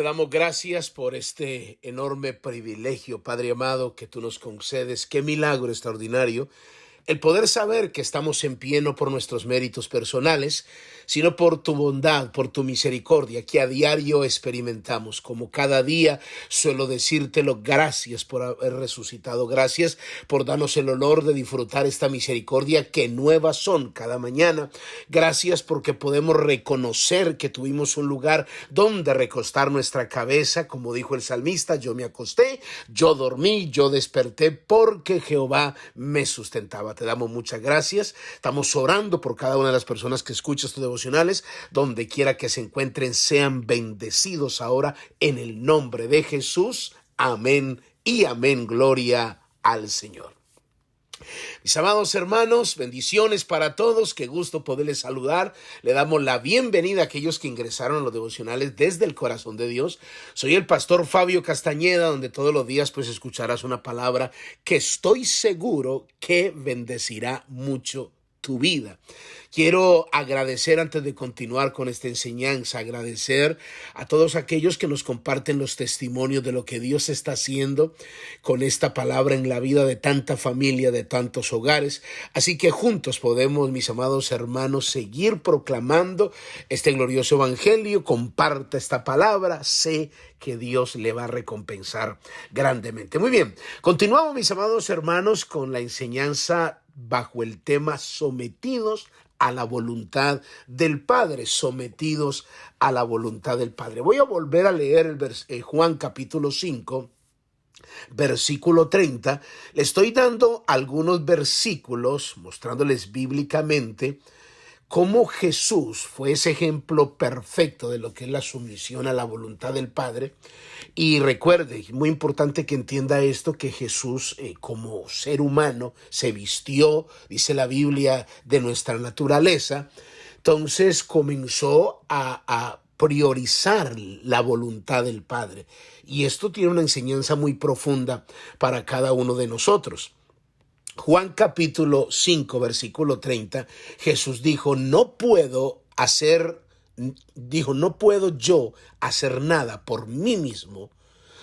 damos gracias por este enorme privilegio, Padre amado, que tú nos concedes. Qué milagro extraordinario el poder saber que estamos en pie no por nuestros méritos personales, sino por tu bondad, por tu misericordia, que a diario experimentamos. Como cada día suelo decírtelo, gracias por haber resucitado, gracias por darnos el honor de disfrutar esta misericordia que nuevas son cada mañana. Gracias porque podemos reconocer que tuvimos un lugar donde recostar nuestra cabeza, como dijo el salmista, yo me acosté, yo dormí, yo desperté porque Jehová me sustentaba. Te damos muchas gracias. Estamos orando por cada una de las personas que escuchan estos devocionales, donde quiera que se encuentren, sean bendecidos ahora en el nombre de Jesús. Amén y amén. Gloria al Señor. Mis amados hermanos, bendiciones para todos, qué gusto poderles saludar. Le damos la bienvenida a aquellos que ingresaron a los devocionales desde el corazón de Dios. Soy el pastor Fabio Castañeda, donde todos los días pues escucharás una palabra que estoy seguro que bendecirá mucho tu vida. Quiero agradecer antes de continuar con esta enseñanza, agradecer a todos aquellos que nos comparten los testimonios de lo que Dios está haciendo con esta palabra en la vida de tanta familia, de tantos hogares. Así que juntos podemos, mis amados hermanos, seguir proclamando este glorioso evangelio. Comparta esta palabra, sé que Dios le va a recompensar grandemente. Muy bien, continuamos, mis amados hermanos, con la enseñanza bajo el tema sometidos a la voluntad del Padre, sometidos a la voluntad del Padre. Voy a volver a leer Juan capítulo 5, versículo 30. Le estoy dando algunos versículos, mostrándoles bíblicamente cómo Jesús fue ese ejemplo perfecto de lo que es la sumisión a la voluntad del Padre. Y recuerde, muy importante que entienda esto, que Jesús como ser humano se vistió, dice la Biblia, de nuestra naturaleza. Entonces comenzó a priorizar la voluntad del Padre. Y esto tiene una enseñanza muy profunda para cada uno de nosotros. Juan capítulo 5, versículo 30, Jesús dijo, no puedo yo hacer nada por mí mismo.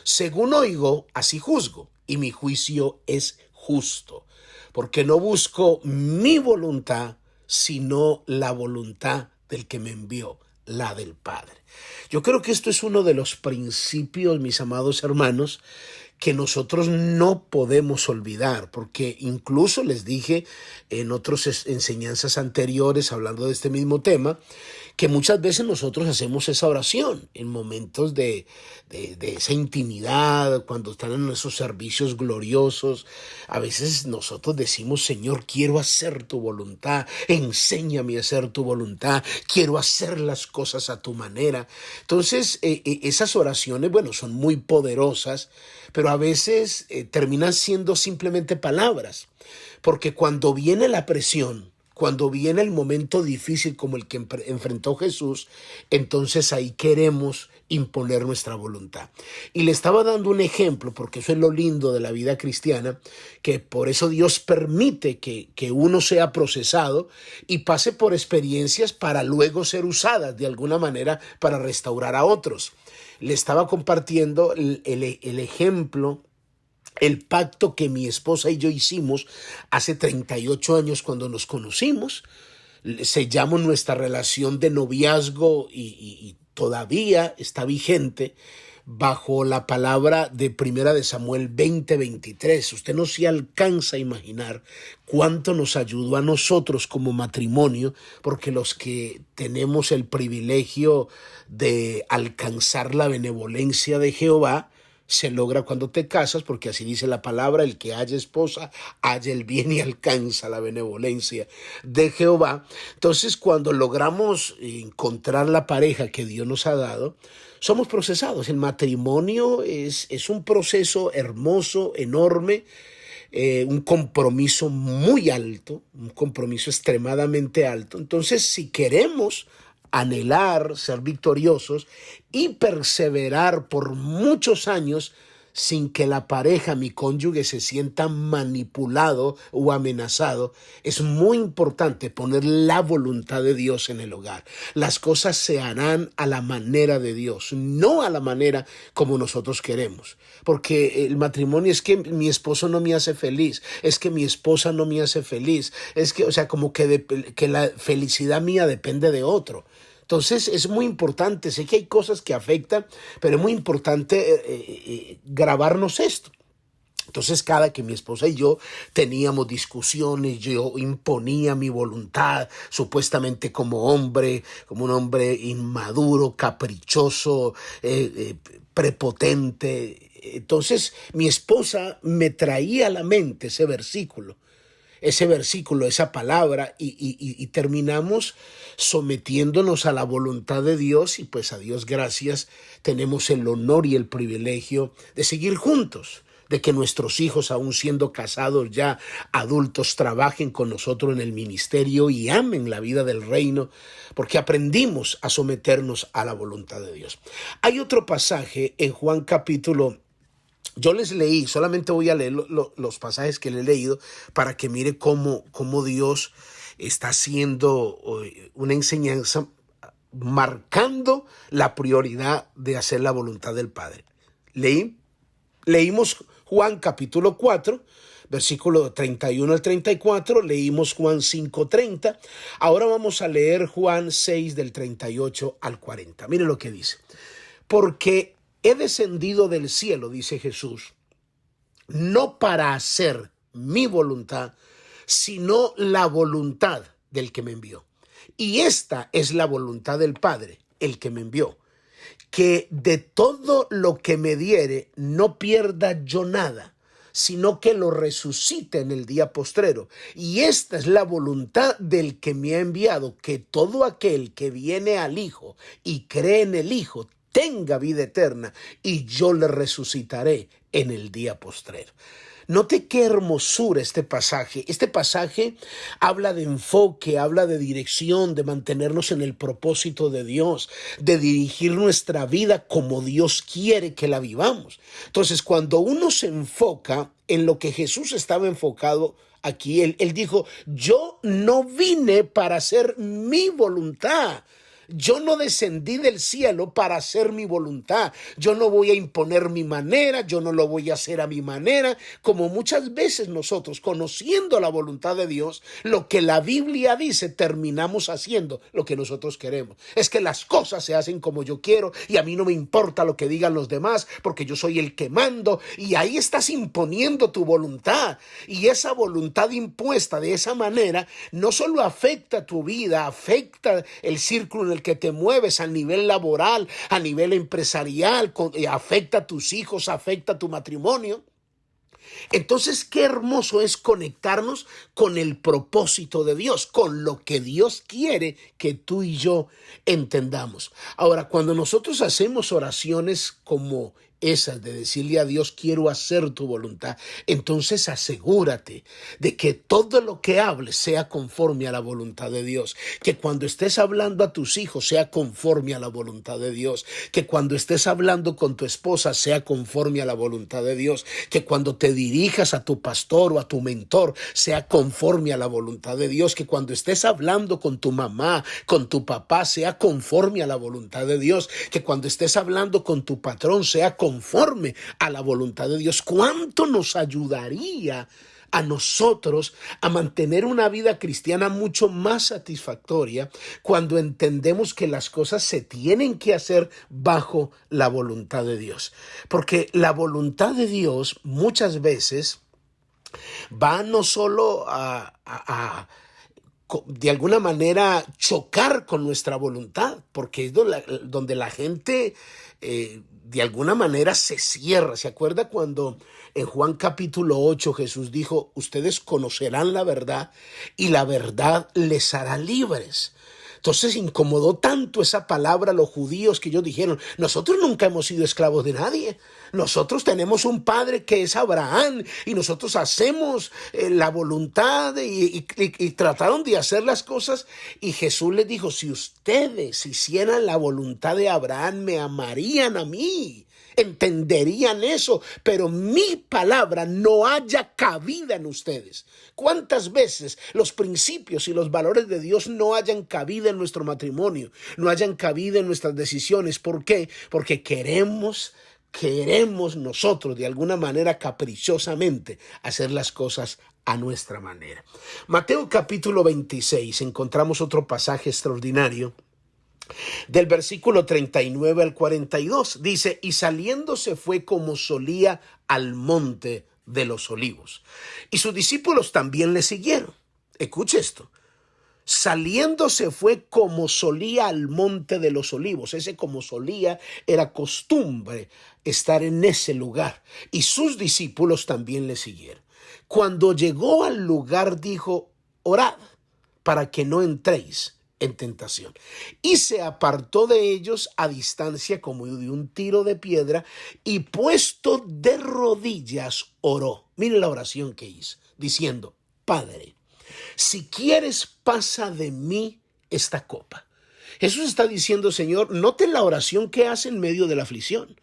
Según oigo, así juzgo, y mi juicio es justo, porque no busco mi voluntad, sino la voluntad del que me envió, la del Padre. Yo creo que esto es uno de los principios, mis amados hermanos, que nosotros no podemos olvidar, porque incluso les dije en otras enseñanzas anteriores, hablando de este mismo tema, que muchas veces nosotros hacemos esa oración en momentos de esa intimidad, cuando están en esos servicios gloriosos. A veces nosotros decimos, Señor, quiero hacer tu voluntad, enséñame a hacer tu voluntad, quiero hacer las cosas a tu manera. Entonces, esas oraciones, bueno, son muy poderosas, pero a veces terminan siendo simplemente palabras, porque cuando viene la presión, cuando viene el momento difícil como el que enfrentó Jesús, entonces ahí queremos imponer nuestra voluntad. Y le estaba dando un ejemplo, porque eso es lo lindo de la vida cristiana, que por eso Dios permite que uno sea procesado y pase por experiencias para luego ser usadas de alguna manera para restaurar a otros. Le estaba compartiendo el ejemplo, el pacto que mi esposa y yo hicimos hace 38 años cuando nos conocimos. Sellamos nuestra relación de noviazgo y todavía está vigente bajo la palabra de Primera de Samuel 20:23. Usted no se alcanza a imaginar cuánto nos ayudó a nosotros como matrimonio, porque los que tenemos el privilegio de alcanzar la benevolencia de Jehová, se logra cuando te casas, porque así dice la palabra, el que haya esposa, haya el bien y alcanza la benevolencia de Jehová. Entonces, cuando logramos encontrar la pareja que Dios nos ha dado, somos procesados. El matrimonio es un proceso hermoso, enorme, un compromiso muy alto, un compromiso extremadamente alto. Entonces, si queremos anhelar ser victoriosos y perseverar por muchos años, sin que la pareja, mi cónyuge, se sienta manipulado o amenazado, es muy importante poner la voluntad de Dios en el hogar. Las cosas se harán a la manera de Dios, no a la manera como nosotros queremos. Porque el matrimonio es que mi esposo no me hace feliz, es que mi esposa no me hace feliz, es que, o sea, como que la felicidad mía depende de otro. Entonces es muy importante, sé que hay cosas que afectan, pero es muy importante grabarnos esto. Entonces cada que mi esposa y yo teníamos discusiones, yo imponía mi voluntad, supuestamente como hombre, como un hombre inmaduro, caprichoso, prepotente. Entonces mi esposa me traía a la mente ese versículo, esa palabra, y terminamos sometiéndonos a la voluntad de Dios, y pues a Dios gracias, tenemos el honor y el privilegio de seguir juntos, de que nuestros hijos, aún siendo casados ya adultos, trabajen con nosotros en el ministerio y amen la vida del reino, porque aprendimos a someternos a la voluntad de Dios. Hay otro pasaje en Juan capítulo. Yo les leí, solamente voy a leer los pasajes que le he leído para que mire cómo Dios está haciendo una enseñanza, marcando la prioridad de hacer la voluntad del Padre. Leímos Juan capítulo 4, versículo 31 al 34, leímos Juan 5:30, ahora vamos a leer Juan 6 del 38 al 40. Mire lo que dice. Porque he descendido del cielo, dice Jesús, no para hacer mi voluntad, sino la voluntad del que me envió. Y esta es la voluntad del Padre, el que me envió, que de todo lo que me diere no pierda yo nada, sino que lo resucite en el día postrero. Y esta es la voluntad del que me ha enviado, que todo aquel que viene al Hijo y cree en el Hijo tenga vida eterna, y yo le resucitaré en el día postrero. Note qué hermosura este pasaje. Este pasaje habla de enfoque, habla de dirección, de mantenernos en el propósito de Dios, de dirigir nuestra vida como Dios quiere que la vivamos. Entonces, cuando uno se enfoca en lo que Jesús estaba enfocado aquí, él dijo, yo no vine para hacer mi voluntad. Yo no descendí del cielo para hacer mi voluntad. Yo no voy a imponer mi manera, yo no lo voy a hacer a mi manera, como muchas veces nosotros, conociendo la voluntad de Dios, lo que la Biblia dice, terminamos haciendo lo que nosotros queremos. Es que las cosas se hacen como yo quiero y a mí no me importa lo que digan los demás, porque yo soy el que mando, y ahí estás imponiendo tu voluntad. Y esa voluntad impuesta de esa manera no solo afecta tu vida, afecta el círculo en el que te mueves a nivel laboral, a nivel empresarial, afecta a tus hijos, afecta a tu matrimonio. Entonces, qué hermoso es conectarnos con el propósito de Dios, con lo que Dios quiere que tú y yo entendamos. Ahora, cuando nosotros hacemos oraciones como esas de decirle a Dios, quiero hacer tu voluntad, entonces asegúrate de que todo lo que hables sea conforme a la voluntad de Dios, que cuando estés hablando a tus hijos sea conforme a la voluntad de Dios, que cuando estés hablando con tu esposa sea conforme a la voluntad de Dios, que cuando te dirijas a tu pastor o a tu mentor sea conforme a la voluntad de Dios, que cuando estés hablando con tu mamá, con tu papá sea conforme a la voluntad de Dios, que cuando estés hablando con tu patrón sea conforme a la voluntad de Dios. ¿Cuánto nos ayudaría a nosotros a mantener una vida cristiana mucho más satisfactoria cuando entendemos que las cosas se tienen que hacer bajo la voluntad de Dios? Porque la voluntad de Dios muchas veces va no solo a de alguna manera chocar con nuestra voluntad, porque es donde la gente de alguna manera se cierra. ¿Se acuerda cuando en Juan capítulo 8 Jesús dijo, ustedes conocerán la verdad y la verdad les hará libres? Entonces incomodó tanto esa palabra a los judíos que ellos dijeron, nosotros nunca hemos sido esclavos de nadie. Nosotros tenemos un padre que es Abraham y nosotros hacemos la voluntad y trataron de hacer las cosas. Y Jesús les dijo, si ustedes hicieran la voluntad de Abraham, me amarían a mí. entenderían eso, pero mi palabra no haya cabida en ustedes. ¿Cuántas veces los principios y los valores de Dios no hayan cabida en nuestro matrimonio, no hayan cabida en nuestras decisiones? ¿Por qué? Porque queremos nosotros de alguna manera caprichosamente hacer las cosas a nuestra manera. Mateo capítulo 26, encontramos otro pasaje extraordinario. Del versículo 39 al 42 dice: y saliéndose fue como solía al monte de los olivos, y sus discípulos también le siguieron. Escuche esto: saliéndose fue como solía al monte de los olivos. Ese como solía era costumbre estar en ese lugar, y sus discípulos también le siguieron. Cuando llegó al lugar dijo: orad para que no entréis en tentación. Y se apartó de ellos a distancia como de un tiro de piedra, y puesto de rodillas oró. Miren la oración que hizo, diciendo: Padre, si quieres, pasa de mí esta copa. Jesús está diciendo: Señor, noten la oración que hace en medio de la aflicción.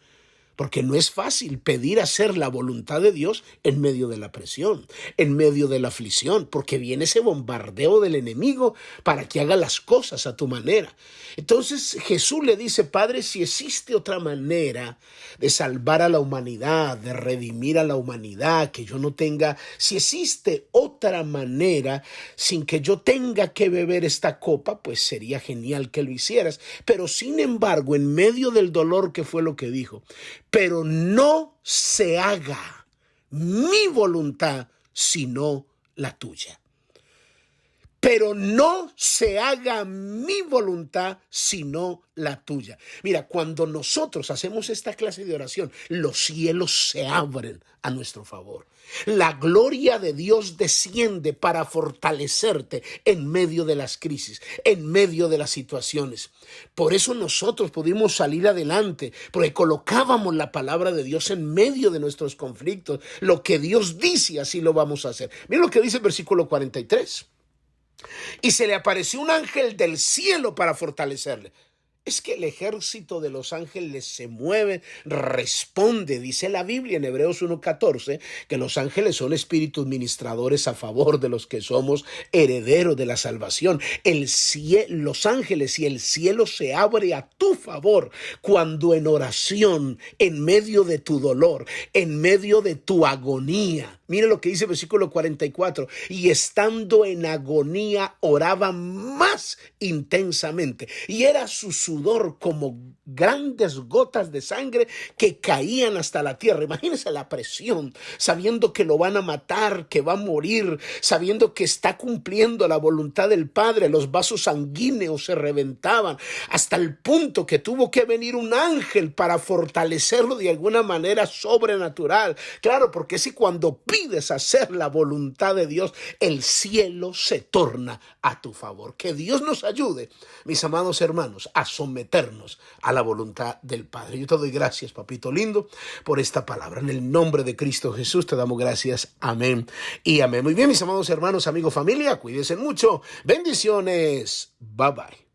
Porque no es fácil pedir hacer la voluntad de Dios en medio de la presión, en medio de la aflicción, porque viene ese bombardeo del enemigo para que haga las cosas a tu manera. Entonces Jesús le dice: Padre, si existe otra manera de salvar a la humanidad, de redimir a la humanidad, que yo no tenga, si existe otra manera sin que yo tenga que beber esta copa, pues sería genial que lo hicieras. Pero sin embargo, en medio del dolor, que fue lo que dijo: pero no se haga mi voluntad, sino la tuya. Pero no se haga mi voluntad, sino la tuya. Mira, cuando nosotros hacemos esta clase de oración, los cielos se abren a nuestro favor. La gloria de Dios desciende para fortalecerte en medio de las crisis, en medio de las situaciones. Por eso nosotros pudimos salir adelante, porque colocábamos la palabra de Dios en medio de nuestros conflictos. Lo que Dios dice, así lo vamos a hacer. Mira lo que dice el versículo 43. Y se le apareció un ángel del cielo para fortalecerle. Es que el ejército de los ángeles se mueve, responde. Dice la Biblia en Hebreos 1:14 que los ángeles son espíritus ministradores a favor de los que somos herederos de la salvación. Los ángeles y el cielo se abre a tu favor cuando en oración, en medio de tu dolor, en medio de tu agonía. Mire lo que dice el versículo 44. Y estando en agonía oraba más intensamente. Y era su sudor como grandes gotas de sangre que caían hasta la tierra. Imagínense la presión, sabiendo que lo van a matar, que va a morir, sabiendo que está cumpliendo la voluntad del Padre. Los vasos sanguíneos se reventaban hasta el punto que tuvo que venir un ángel para fortalecerlo de alguna manera sobrenatural. Claro, porque si cuando pides hacer la voluntad de Dios, el cielo se torna a tu favor. Que Dios nos ayude, mis amados hermanos, a someternos a la voluntad del Padre. Yo te doy gracias, papito lindo, por esta palabra. En el nombre de Cristo Jesús te damos gracias. Amén y amén. Muy bien, mis amados hermanos, amigos, familia, cuídense mucho. Bendiciones. Bye bye.